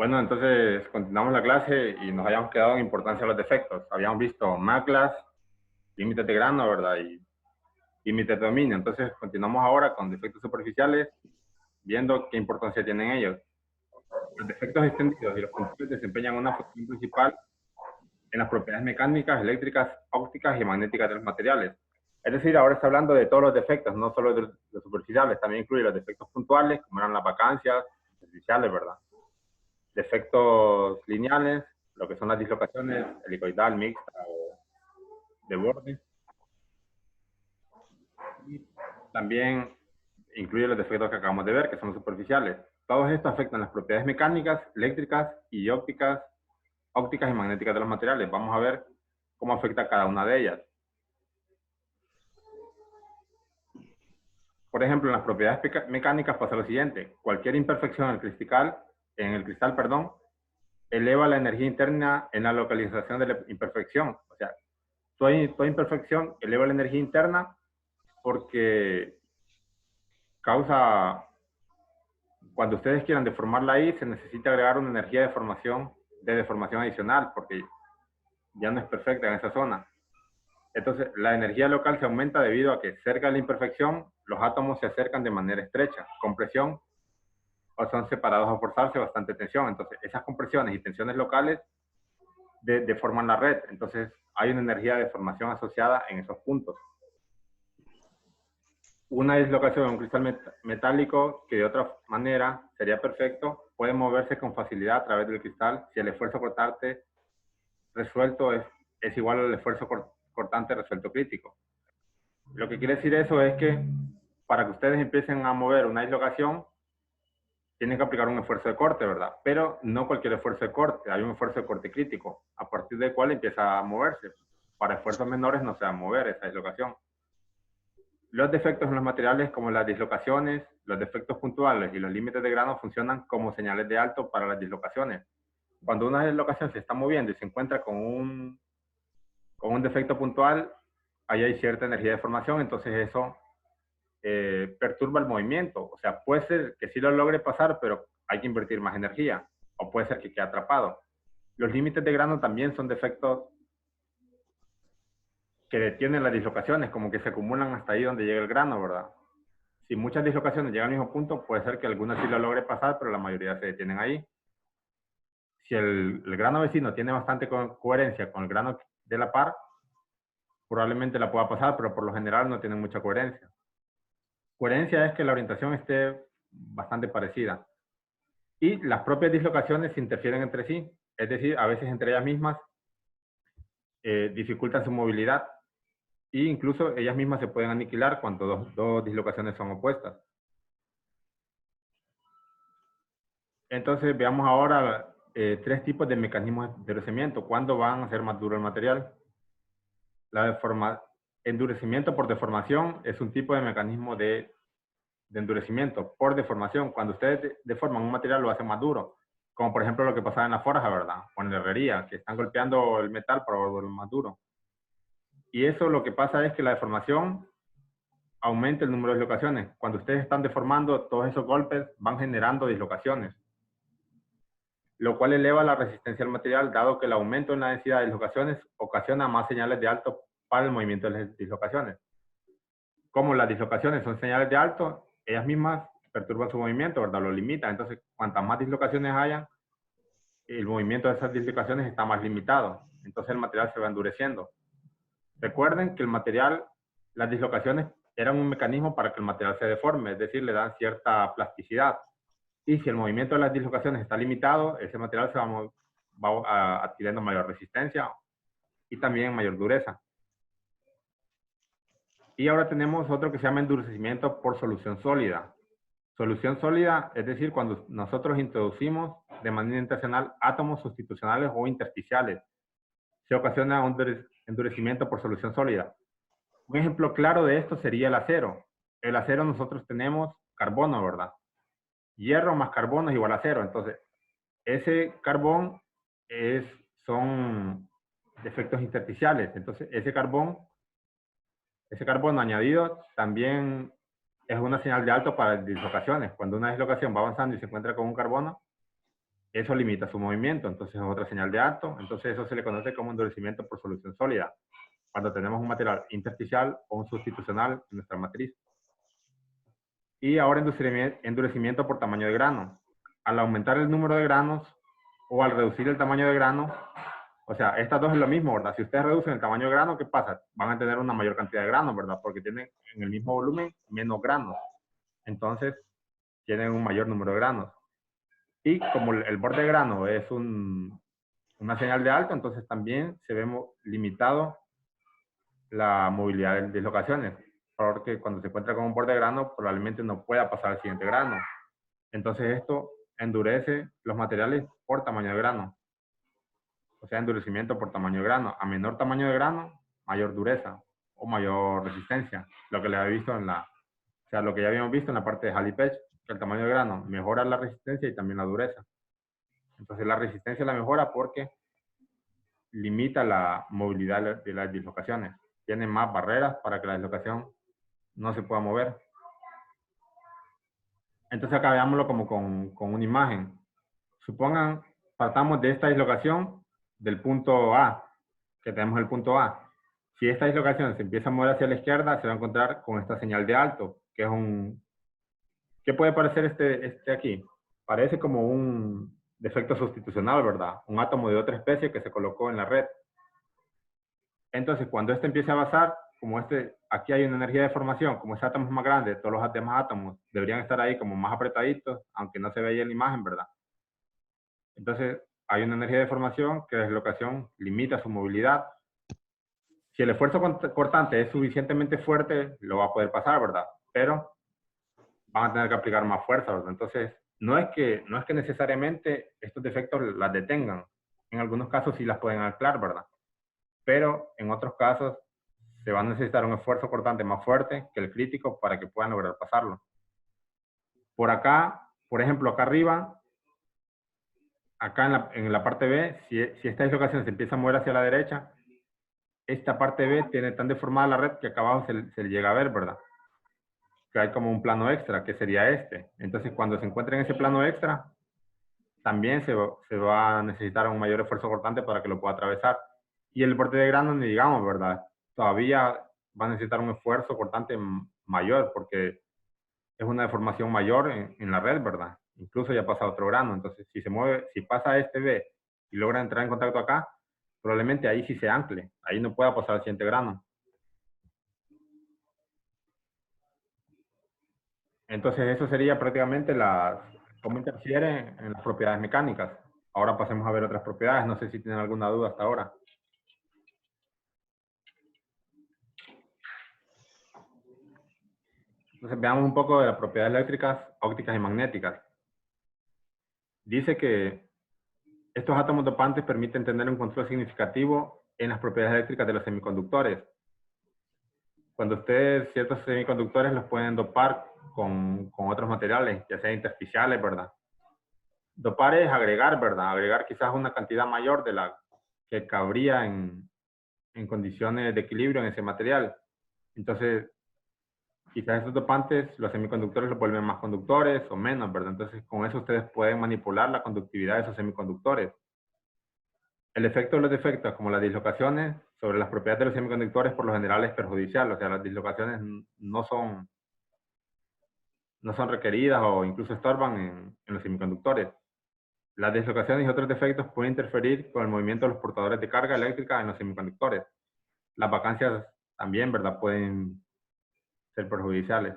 Bueno, entonces continuamos la clase y nos habíamos quedado en importancia de los defectos. Habíamos visto maclas, límites de grano, ¿verdad? Y límites de dominio. Entonces continuamos ahora con defectos superficiales, viendo qué importancia tienen ellos. Los defectos extendidos y los puntuales desempeñan una función principal en las propiedades mecánicas, eléctricas, ópticas y magnéticas de los materiales. Es decir, ahora está hablando de todos los defectos, no solo de los superficiales, también incluye los defectos puntuales, como eran las vacancias, superficiales, ¿verdad? Defectos lineales, lo que son las dislocaciones helicoidal, mixta o de borde. Y también incluye los defectos que acabamos de ver, que son superficiales. Todos estos afectan las propiedades mecánicas, eléctricas y ópticas y magnéticas de los materiales. Vamos a ver cómo afecta cada una de ellas. Por ejemplo, en las propiedades mecánicas pasa lo siguiente. Cualquier imperfección en el cristal, eleva la energía interna en la localización de la imperfección. O sea, toda imperfección eleva la energía interna porque causa, cuando ustedes quieran deformarla ahí, se necesita agregar una energía de deformación adicional, porque ya no es perfecta en esa zona. Entonces, la energía local se aumenta debido a que cerca de la imperfección, los átomos se acercan de manera estrecha, con presión, o son separados a forzarse bastante tensión. Entonces, esas compresiones y tensiones locales deforman la red. Entonces, hay una energía de deformación asociada en esos puntos. Una dislocación de un cristal metálico que de otra manera sería perfecto, puede moverse con facilidad a través del cristal si el esfuerzo cortante resuelto es igual al esfuerzo cortante resuelto crítico. Lo que quiere decir eso es que para que ustedes empiecen a mover una dislocación, tienen que aplicar un esfuerzo de corte, ¿verdad? Pero no cualquier esfuerzo de corte, hay un esfuerzo de corte crítico, a partir del cual empieza a moverse. Para esfuerzos menores no se va a mover esa dislocación. Los defectos en los materiales, como las dislocaciones, los defectos puntuales y los límites de grano, funcionan como señales de alto para las dislocaciones. Cuando una dislocación se está moviendo y se encuentra con un defecto puntual, ahí hay cierta energía de formación, entonces eso perturba el movimiento. O sea, puede ser que sí lo logre pasar, pero hay que invertir más energía, o puede ser que quede atrapado. Los límites de grano también son defectos que detienen las dislocaciones, como que se acumulan hasta ahí donde llega el grano, ¿verdad? Si muchas dislocaciones llegan al mismo punto, puede ser que algunas sí lo logre pasar, pero la mayoría se detienen ahí. Si el grano vecino tiene bastante coherencia con el grano de la par, probablemente la pueda pasar, pero por lo general no tiene mucha coherencia. Coherencia es que la orientación esté bastante parecida. Y las propias dislocaciones interfieren entre sí, es decir, a veces entre ellas mismas dificultan su movilidad e incluso ellas mismas se pueden aniquilar cuando dos dislocaciones son opuestas. Entonces veamos ahora tres tipos de mecanismos de endurecimiento. ¿Cuándo van a ser más duro el material? Endurecimiento por deformación es un tipo de mecanismo de endurecimiento por deformación. Cuando ustedes deforman un material lo hacen más duro, como por ejemplo lo que pasaba en la forja, ¿verdad? O en la herrería, que están golpeando el metal para volverlo más duro. Y eso lo que pasa es que la deformación aumenta el número de dislocaciones. Cuando ustedes están deformando, todos esos golpes van generando dislocaciones, lo cual eleva la resistencia al material, dado que el aumento en la densidad de dislocaciones ocasiona más señales de alto para el movimiento de las dislocaciones. Como las dislocaciones son señales de alto, ellas mismas perturban su movimiento, ¿verdad? Lo limitan. Entonces, cuantas más dislocaciones hayan, el movimiento de esas dislocaciones está más limitado. Entonces, el material se va endureciendo. Recuerden que las dislocaciones eran un mecanismo para que el material se deforme, es decir, le dan cierta plasticidad. Y si el movimiento de las dislocaciones está limitado, ese material va adquiriendo mayor resistencia y también mayor dureza. Y ahora tenemos otro que se llama endurecimiento por solución sólida. Solución sólida, es decir, cuando nosotros introducimos de manera intencional átomos sustitucionales o intersticiales, se ocasiona un endurecimiento por solución sólida. Un ejemplo claro de esto sería el acero. El acero nosotros tenemos carbono, ¿verdad? Hierro más carbono es igual a cero. Entonces, ese carbón son defectos intersticiales. Entonces, ese carbono añadido también es una señal de alto para dislocaciones. Cuando una dislocación va avanzando y se encuentra con un carbono, eso limita su movimiento, entonces es otra señal de alto. Entonces eso se le conoce como endurecimiento por solución sólida, cuando tenemos un material intersticial o un sustitucional en nuestra matriz. Y ahora endurecimiento por tamaño de grano. Al aumentar el número de granos o al reducir el tamaño de grano, o sea, estas dos es lo mismo, ¿verdad? Si ustedes reducen el tamaño de grano, ¿qué pasa? Van a tener una mayor cantidad de granos, ¿verdad? Porque tienen en el mismo volumen menos granos. Entonces, tienen un mayor número de granos. Y como el borde de grano es una señal de alto, entonces también se ve limitado la movilidad de dislocaciones. Porque cuando se encuentra con un borde de grano, probablemente no pueda pasar al siguiente grano. Entonces esto endurece los materiales por tamaño de grano. O sea, endurecimiento por tamaño de grano. A menor tamaño de grano, mayor dureza o mayor resistencia. Lo que le había visto o sea, lo que ya habíamos visto en la parte de Halley-Page, que el tamaño de grano mejora la resistencia y también la dureza. Entonces la resistencia la mejora porque limita la movilidad de las dislocaciones. Tiene más barreras para que la dislocación no se pueda mover. Entonces acá veámoslo como con una imagen. Supongan, partamos de esta dislocación del punto A, que tenemos el punto A. Si esta dislocación se empieza a mover hacia la izquierda, se va a encontrar con esta señal de alto, que es ¿qué puede parecer este aquí? Parece como un defecto sustitucional, ¿verdad? Un átomo de otra especie que se colocó en la red. Entonces, cuando este empiece a avanzar, como aquí hay una energía de formación, como ese átomo es más grande, todos los demás átomos deberían estar ahí como más apretaditos, aunque no se veía en la imagen, ¿verdad? Entonces, hay una energía de formación que la dislocación limita su movilidad. Si el esfuerzo cortante es suficientemente fuerte, lo va a poder pasar, ¿verdad? Pero van a tener que aplicar más fuerza, ¿verdad? Entonces, no es que necesariamente estos defectos las detengan. En algunos casos sí las pueden anclar, ¿verdad? Pero en otros casos se va a necesitar un esfuerzo cortante más fuerte que el crítico para que puedan lograr pasarlo. Por acá, por ejemplo, acá arriba, acá en la parte B, si esta dislocación se empieza a mover hacia la derecha, esta parte B tiene tan deformada la red que acá abajo se llega a ver, ¿verdad? Que hay como un plano extra, que sería este. Entonces, cuando se encuentre en ese plano extra, también se va a necesitar un mayor esfuerzo cortante para que lo pueda atravesar. Y el borde de grano, ni digamos, ¿verdad? Todavía va a necesitar un esfuerzo cortante mayor, porque es una deformación mayor en la red, ¿verdad? Incluso ya pasa otro grano. Entonces, si pasa este B y logra entrar en contacto acá, probablemente ahí sí se ancle. Ahí no pueda pasar al siguiente grano. Entonces, eso sería prácticamente cómo interfiere en las propiedades mecánicas. Ahora pasemos a ver otras propiedades. No sé si tienen alguna duda hasta ahora. Entonces, veamos un poco de las propiedades eléctricas, ópticas y magnéticas. Dice que estos átomos dopantes permiten tener un control significativo en las propiedades eléctricas de los semiconductores. Cuando ustedes ciertos semiconductores los pueden dopar con otros materiales, ya sean intersticiales, ¿verdad? Dopar es agregar, ¿verdad? Agregar quizás una cantidad mayor de la que cabría en condiciones de equilibrio en ese material. Entonces, quizás esos dopantes, los semiconductores los vuelven más conductores o menos, ¿verdad? Entonces, con eso ustedes pueden manipular la conductividad de esos semiconductores. El efecto de los defectos, como las dislocaciones, sobre las propiedades de los semiconductores, por lo general es perjudicial. O sea, las dislocaciones no son requeridas o incluso estorban en los semiconductores. Las dislocaciones y otros defectos pueden interferir con el movimiento de los portadores de carga eléctrica en los semiconductores. Las vacancias también, ¿verdad?, pueden ser perjudiciales.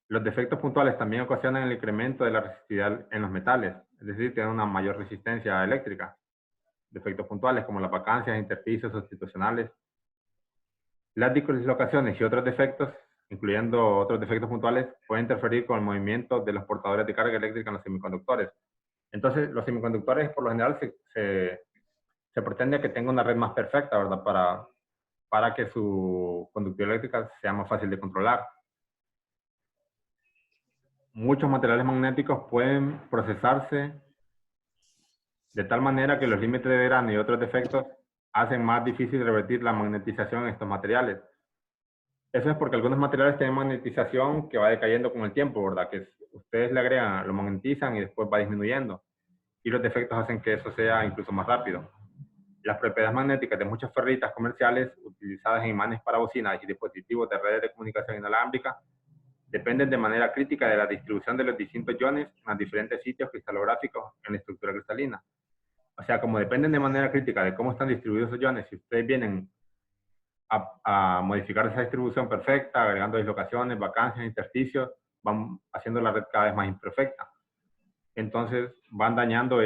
Los defectos puntuales también ocasionan el incremento de la resistividad en los metales, es decir, tienen una mayor resistencia eléctrica. Defectos puntuales como las vacancias, intersticios sustitucionales. Las dislocaciones y otros defectos, incluyendo otros defectos puntuales, pueden interferir con el movimiento de los portadores de carga eléctrica en los semiconductores. Entonces, los semiconductores, por lo general, se pretende que tenga una red más perfecta, ¿verdad? Para que su conductividad eléctrica sea más fácil de controlar. Muchos materiales magnéticos pueden procesarse de tal manera que los límites de grano y otros defectos hacen más difícil revertir la magnetización en estos materiales. Eso es porque algunos materiales tienen magnetización que va decayendo con el tiempo, ¿verdad? Que ustedes le agregan, lo magnetizan y después va disminuyendo. y los defectos hacen que eso sea incluso más rápido. Las propiedades magnéticas de muchas ferritas comerciales utilizadas en imanes para bocinas y dispositivos de redes de comunicación inalámbrica dependen de manera crítica de la distribución de los distintos iones en los diferentes sitios cristalográficos en la estructura cristalina. O sea, como dependen de manera crítica de cómo están distribuidos esos iones, si ustedes vienen a modificar esa distribución perfecta, agregando dislocaciones, vacancias, intersticios, van haciendo la red cada vez más imperfecta. Entonces van dañando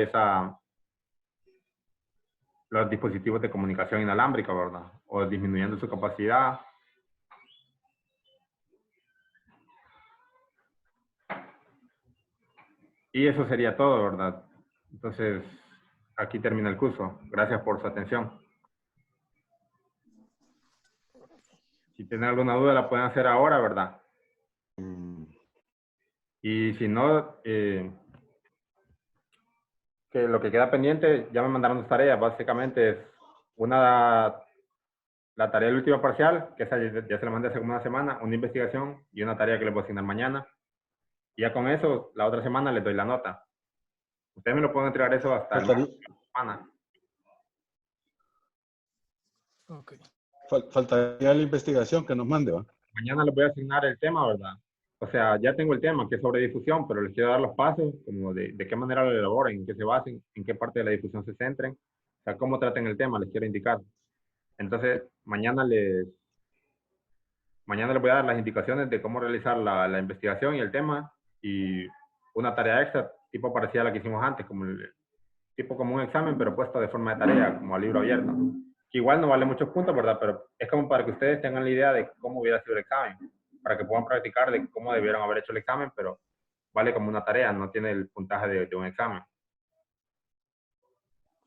los dispositivos de comunicación inalámbrica, ¿verdad? O disminuyendo su capacidad. Y eso sería todo, ¿verdad? Entonces, aquí termina el curso. Gracias por su atención. Si tienen alguna duda, la pueden hacer ahora, ¿verdad? Y si no, que lo que queda pendiente, ya me mandaron dos tareas. Básicamente es la tarea del último parcial, que esa ya se la mandé hace como una semana, una investigación y una tarea que les voy a asignar mañana. Y ya con eso, la otra semana les doy la nota. Ustedes me lo pueden entregar eso hasta el martes de la semana. Ok. Faltaría la investigación que nos mande, ¿va? Mañana les voy a asignar el tema, ¿verdad? O sea, ya tengo el tema, que es sobre difusión, pero les quiero dar los pasos, como de qué manera lo elaboren, en qué se basen, en qué parte de la difusión se centren, o sea, cómo traten el tema, les quiero indicar. Entonces, mañana les voy a dar las indicaciones de cómo realizar la investigación y el tema, y una tarea extra, tipo parecida a la que hicimos antes, tipo como un examen, pero puesto de forma de tarea, como a libro abierto. Que igual no vale muchos puntos, ¿verdad? Pero es como para que ustedes tengan la idea de cómo hubiera sido el examen, para que puedan practicar de cómo debieron haber hecho el examen, pero vale como una tarea, no tiene el puntaje de un examen.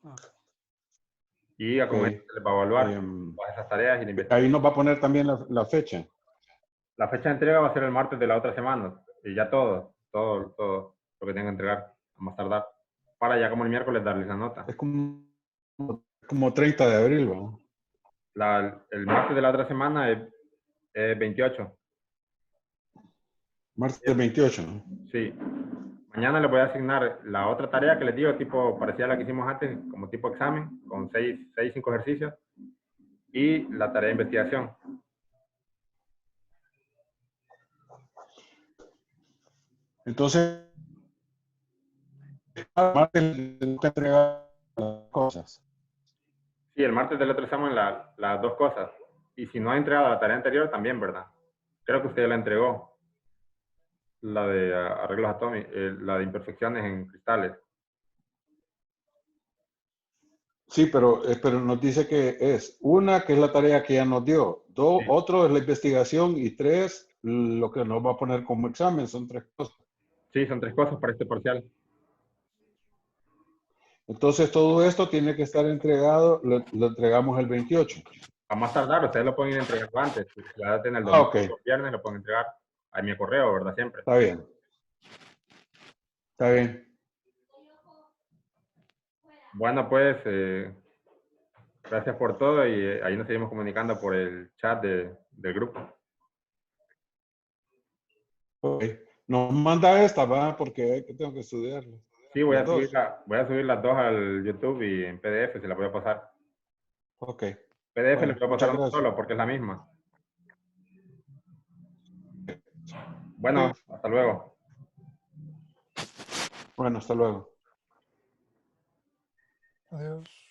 Okay. Y ya con esto se les va a evaluar todas esas tareas y la investigación. Ahí nos va a poner también la fecha. La fecha de entrega va a ser el martes de la otra semana. Y ya todo lo que tengan que entregar, a más tardar. Para ya como el miércoles darles la nota. Es como 30 de abril, ¿no? El martes de la otra semana es 28. Martes 28, ¿no? Sí. Mañana les voy a asignar la otra tarea que les digo, tipo parecida a la que hicimos antes, como tipo examen, con 5 ejercicios. Y la tarea de investigación. Entonces, martes tengo que entregar las cosas. Sí, el martes del otro examen las dos cosas. Y si no ha entregado la tarea anterior, también, ¿verdad? Creo que usted ya la entregó. La de arreglos atómicos, la de imperfecciones en cristales. Sí, pero nos dice que es una, que es la tarea que ya nos dio. Dos, Sí. otro es la investigación. Y tres, lo que nos va a poner como examen. Son tres cosas. Sí, son 3 cosas para este parcial. Entonces, todo esto tiene que estar entregado. Lo entregamos el 28. A más tardar, ustedes lo pueden ir entregando antes. Si la data en el Ah, domingo ok. o viernes, lo pueden entregar a mi correo, ¿verdad? Siempre. Está bien. Está bien. Bueno, pues, gracias por todo y ahí nos seguimos comunicando por el chat del grupo. Ok. Nos manda esta, ¿va? Porque tengo que estudiarlo. Sí, voy a Las dos. subir las dos al YouTube y en PDF se las voy a pasar. Ok. PDF Bueno, les voy a pasar muchas uno gracias. solo porque es la misma. Bueno, Ok. hasta luego. Bueno, hasta luego. Adiós.